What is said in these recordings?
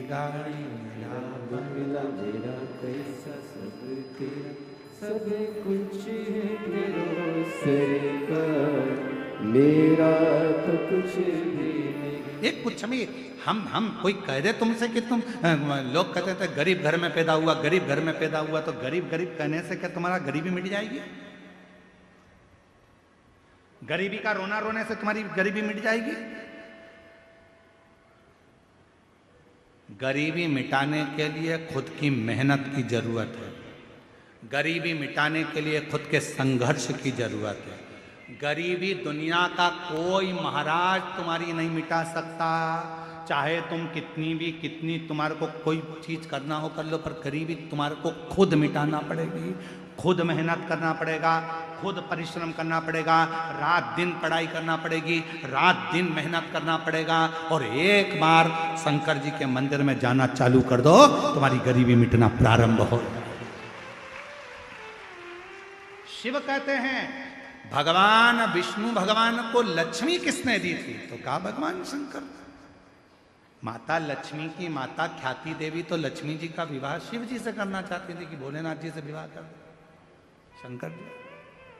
गाड़ी मिला बंगला मेरा पैसा सब तेरा, सब कुछ है तेरो सरकार, मेरा तो कुछ भी नहीं। एक कुछ हम कोई कह दे तुमसे कि तुम लोग कहते थे गरीब घर में पैदा हुआ, गरीब घर में पैदा हुआ, तो गरीब गरीब कहने से क्या तुम्हारा गरीबी मिट जाएगी? गरीबी का रोना रोने से तुम्हारी गरीबी मिट जाएगी? गरीबी मिटाने के लिए खुद की मेहनत की जरूरत है। गरीबी मिटाने के लिए खुद के संघर्ष की जरूरत है। गरीबी दुनिया का कोई महाराज तुम्हारी नहीं मिटा सकता, चाहे तुम कितनी तुम्हारे को कोई चीज करना हो कर लो, पर गरीबी तुम्हारे को खुद मिटाना पड़ेगी। खुद मेहनत करना पड़ेगा, खुद परिश्रम करना पड़ेगा, रात दिन पढ़ाई करना पड़ेगी, रात दिन मेहनत करना पड़ेगा। और एक बार शंकर जी के मंदिर में जाना चालू कर दो, तुम्हारी गरीबी मिटना प्रारंभ हो। शिव कहते हैं भगवान विष्णु भगवान को लक्ष्मी किसने दी थी? तो कहा भगवान शंकर। माता लक्ष्मी की माता ख्याति देवी तो लक्ष्मी जी का विवाह शिव जी से करना चाहती थी कि भोलेनाथ जी से विवाह कर दो, शंकर जी।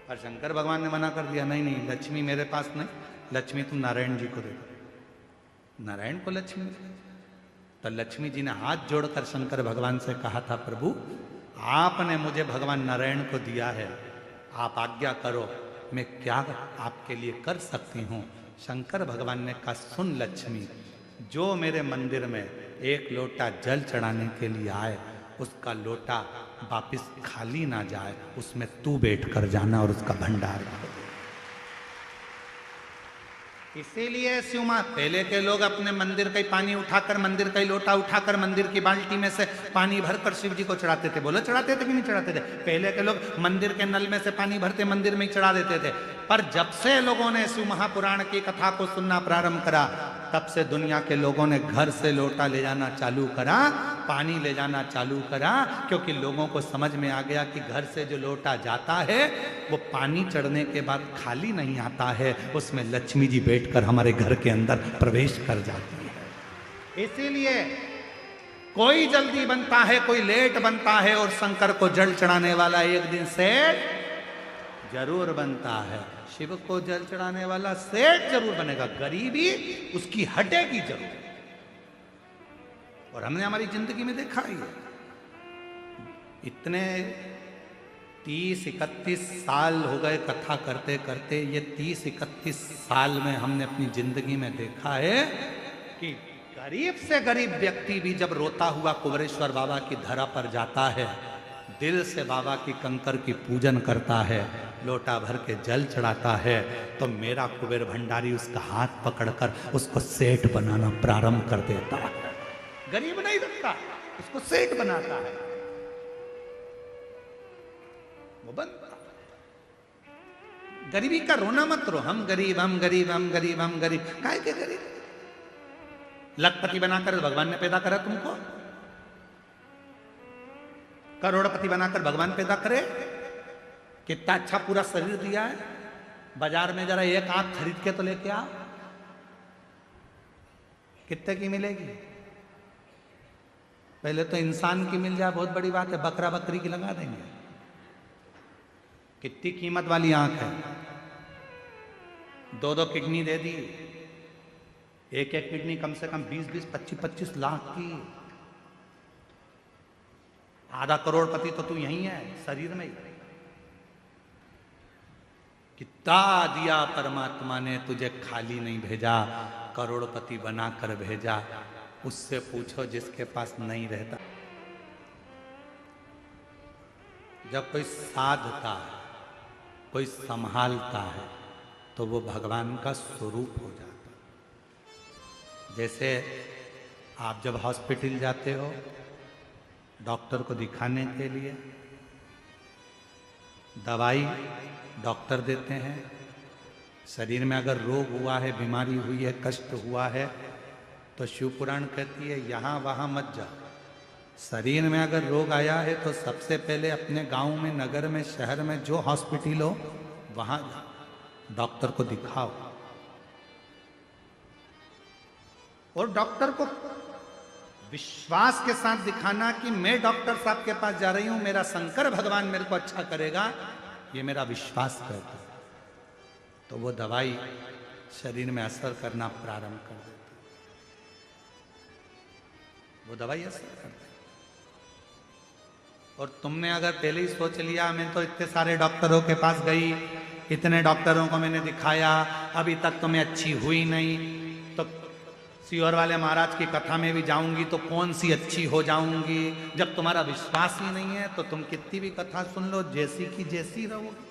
और शंकर भगवान ने मना कर दिया, नहीं नहीं, लक्ष्मी मेरे पास नहीं, लक्ष्मी तुम नारायण जी को दे दो। नारायण को लक्ष्मी दे। तो लक्ष्मी जी ने हाथ जोड़कर शंकर भगवान से कहा था, प्रभु आपने मुझे भगवान नारायण को दिया है, आप आज्ञा करो, मैं क्या आपके लिए कर सकती हूँ? शंकर भगवान ने कहा, सुन लक्ष्मी, जो मेरे मंदिर में एक लोटा जल चढ़ाने के लिए आए, उसका लोटा वापिस खाली ना जाए, उसमें तू बैठ कर जाना और उसका भंडार कर दे। इसीलिए शिव मां, पहले के लोग अपने मंदिर का ही पानी उठाकर, मंदिर का ही लोटा उठाकर मंदिर की बाल्टी में से पानी भरकर शिव जी को चढ़ाते थे। बोलो चढ़ाते थे कि नहीं चढ़ाते थे? पहले के लोग मंदिर के नल में से पानी भरते मंदिर में ही चढ़ा देते थे। पर जब से लोगों ने शिव महापुराण की कथा को सुनना प्रारंभ करा, तब से दुनिया के लोगों ने घर से लोटा ले जाना चालू करा, पानी ले जाना चालू करा, क्योंकि लोगों को समझ में आ गया कि घर से जो लोटा जाता है वो पानी चढ़ने के बाद खाली नहीं आता है, उसमें लक्ष्मी जी बैठकर हमारे घर के अंदर प्रवेश कर जाती है। इसीलिए कोई जल्दी बनता है, कोई लेट बनता है, और शंकर को जल चढ़ाने वाला एक दिन सेठ जरूर बनता है। शिव को जल चढ़ाने वाला सेठ जरूर बनेगा, गरीबी उसकी हटेगी जरूर। और हमने हमारी जिंदगी में देखा ही है, इतने 30-31 साल हो गए कथा करते करते। ये 30-31 साल में हमने अपनी जिंदगी में देखा है कि गरीब से गरीब व्यक्ति भी जब रोता हुआ कुबेरेश्वर बाबा की धरा पर जाता है, दिल से बाबा की कंकर की पूजन करता है, लोटा भर के जल चढ़ाता है, तो मेरा कुबेर भंडारी उसका हाथ पकड़कर उसको सेठ बनाना प्रारंभ कर देता है। गरीब नहीं रखता, उसको सेठ बनाता है, वो बनता। गरीबी का रोना मत रो, हम गरीब हम गरीब हम गरीब हम गरीब, काहे के गरीब? लखपति बनाकर भगवान ने पैदा करा तुमको? करोड़पति बनाकर भगवान पैदा करे? कितना अच्छा पूरा शरीर दिया है, बाजार में जरा एक आंख खरीद के तो लेके आओ, कितने की मिलेगी? पहले तो इंसान की मिल जाए बहुत बड़ी बात है, बकरा बकरी की लगा देंगे। कितनी कीमत वाली आंख है, 2-2 किडनी दे दी, एक किडनी कम से कम 20-20, 25-25 लाख की। आधा करोड़पति तो तू यही है शरीर में ही। कितना दिया परमात्मा ने तुझे, खाली नहीं भेजा, करोड़पति बनाकर भेजा। उससे पूछो जिसके पास नहीं रहता। जब कोई साधता है, कोई संभालता है, तो वो भगवान का स्वरूप हो जाता है। जैसे आप जब हॉस्पिटल जाते हो डॉक्टर को दिखाने के लिए, दवाई डॉक्टर देते हैं। शरीर में अगर रोग हुआ है, बीमारी हुई है, कष्ट हुआ है, तो शिव पुराण कहती है यहाँ वहाँ मत जाओ। शरीर में अगर रोग आया है तो सबसे पहले अपने गांव में, नगर में, शहर में जो हॉस्पिटल हो वहाँ डॉक्टर को दिखाओ। और डॉक्टर को विश्वास के साथ दिखाना कि मैं डॉक्टर साहब के पास जा रही हूं, मेरा शंकर भगवान मेरे को अच्छा करेगा, ये मेरा विश्वास करता है, तो वो दवाई शरीर में असर करना प्रारंभ कर देती, वो दवाई असर करती। और तुमने अगर पहले ही सोच लिया मैं तो इतने सारे डॉक्टरों के पास गई, इतने डॉक्टरों को मैंने दिखाया, अभी तक तो मैं अच्छी हुई नहीं, तो सीहोर वाले महाराज की कथा में भी जाऊंगी तो कौन सी अच्छी हो जाऊंगी। जब तुम्हारा विश्वास ही नहीं है तो तुम कितनी भी कथा सुन लो, जैसी की जैसी रहोगी।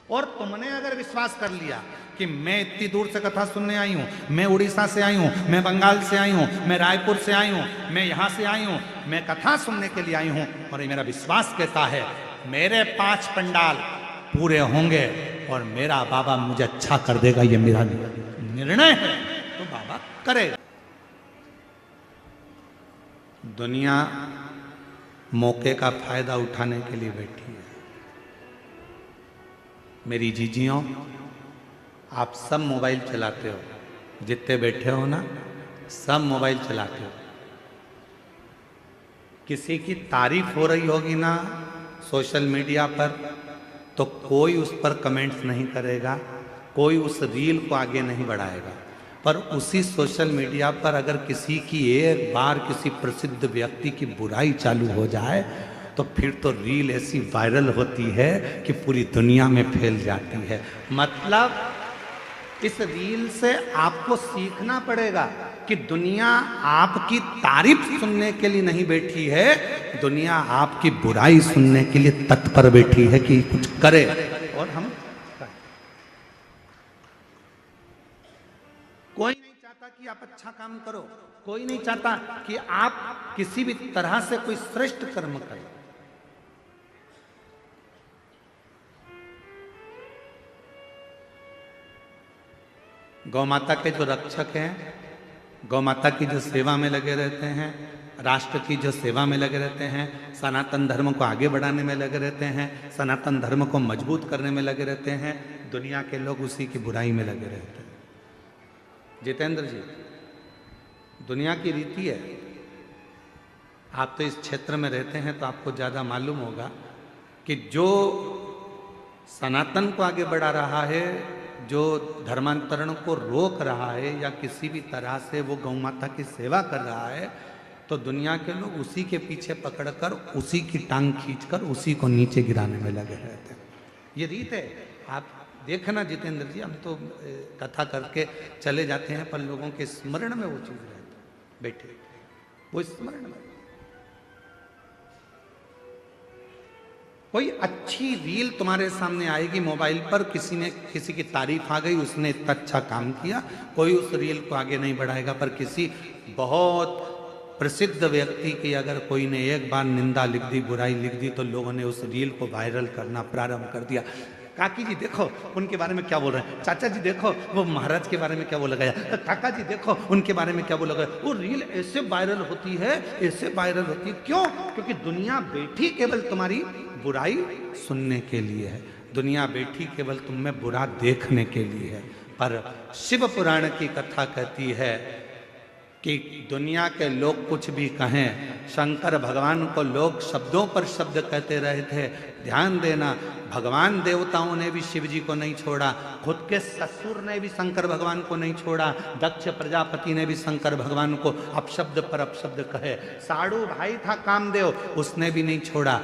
और तुमने अगर विश्वास कर लिया कि मैं इतनी दूर से कथा सुनने आई हूं, मैं उड़ीसा से आई हूं, मैं बंगाल से आई हूं, मैं रायपुर से आई हूं, मैं यहां से आई हूं, मैं कथा सुनने के लिए आई हूं, और ये मेरा विश्वास कहता है मेरे 5 पंडाल पूरे होंगे और मेरा बाबा मुझे अच्छा कर देगा, ये मेरा निर्णय है, तो बाबा करेगा। दुनिया मौके का फायदा उठाने के लिए बैठी है। मेरी जीजियों, आप सब मोबाइल चलाते हो, जितने बैठे हो ना सब मोबाइल चलाते हो। किसी की तारीफ हो रही होगी ना सोशल मीडिया पर, तो कोई उस पर कमेंट्स नहीं करेगा, कोई उस रील को आगे नहीं बढ़ाएगा। पर उसी सोशल मीडिया पर अगर किसी की एक बार किसी प्रसिद्ध व्यक्ति की बुराई चालू हो जाए तो फिर तो रील ऐसी वायरल होती है कि पूरी दुनिया में फैल जाती है। मतलब इस रील से आपको सीखना पड़ेगा कि दुनिया आपकी तारीफ सुनने के लिए नहीं बैठी है, दुनिया आपकी बुराई सुनने के लिए तत्पर बैठी है कि कुछ करे, और हम कोई नहीं चाहता कि आप अच्छा काम करो, कोई नहीं चाहता कि आप किसी भी तरह से कोई श्रेष्ठ कर्म करें। गौ माता के जो रक्षक हैं, गौ माता की जो सेवा में लगे रहते हैं, राष्ट्र की जो सेवा में लगे रहते हैं, सनातन धर्म को आगे बढ़ाने में लगे रहते हैं, सनातन धर्म को मजबूत करने में लगे रहते हैं, दुनिया के लोग उसी की बुराई में लगे रहते हैं। जितेंद्र जी, दुनिया की रीति है, आप तो इस क्षेत्र में रहते हैं तो आपको ज़्यादा मालूम होगा कि जो सनातन को आगे बढ़ा रहा है, जो धर्मांतरण को रोक रहा है, या किसी भी तरह से वो गौ माता की सेवा कर रहा है, तो दुनिया के लोग उसी के पीछे पकड़कर उसी की टांग खींचकर उसी को नीचे गिराने में लगे रहते हैं। ये रीत है। आप देखना जितेंद्र जी, हम तो कथा करके चले जाते हैं पर लोगों के स्मरण में वो चीज रहती है, बैठे वो स्मरण में। कोई अच्छी रील तुम्हारे सामने आएगी मोबाइल पर, किसी की तारीफ आ गई, उसने इतना अच्छा काम किया, कोई उस रील को आगे नहीं बढ़ाएगा। पर किसी बहुत प्रसिद्ध व्यक्ति की अगर कोई ने एक बार निंदा लिख दी, बुराई लिख दी, तो लोगों ने उस रील को वायरल करना प्रारंभ कर दिया। काकी जी देखो उनके बारे में क्या बोल रहे हैं, चाचा जी देखो वो महाराज के बारे में क्या बोला गया, काका जी देखो उनके बारे में क्या बोला गया। वो रील ऐसे वायरल होती है, ऐसे वायरल होती है। क्यों? क्योंकि दुनिया बैठी केवल तुम्हारी बुराई सुनने के लिए है, दुनिया बैठी केवल तुम में बुरा देखने के लिए है। पर शिव पुराण की कथा कहती है कि दुनिया के लोग कुछ भी कहें, शंकर भगवान को लोग शब्दों पर शब्द कहते रहे थे। ध्यान देना, भगवान देवताओं ने भी शिव जी को नहीं छोड़ा, खुद के ससुर ने भी शंकर भगवान को नहीं छोड़ा, दक्ष प्रजापति ने भी शंकर भगवान को अपशब्द पर अपशब्द कहे। साड़ू भाई था कामदेव, उसने भी नहीं छोड़ा।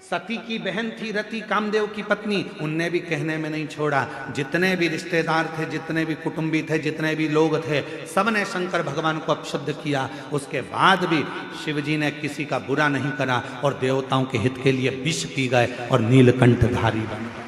सती की बहन थी रति, कामदेव की पत्नी, उनने भी कहने में नहीं छोड़ा। जितने भी रिश्तेदार थे, जितने भी कुटुंबी थे, जितने भी लोग थे, सबने शंकर भगवान को अपशब्द किया। उसके बाद भी शिवजी ने किसी का बुरा नहीं करा और देवताओं के हित के लिए विष पी गए और नीलकंठ धारी बन गए।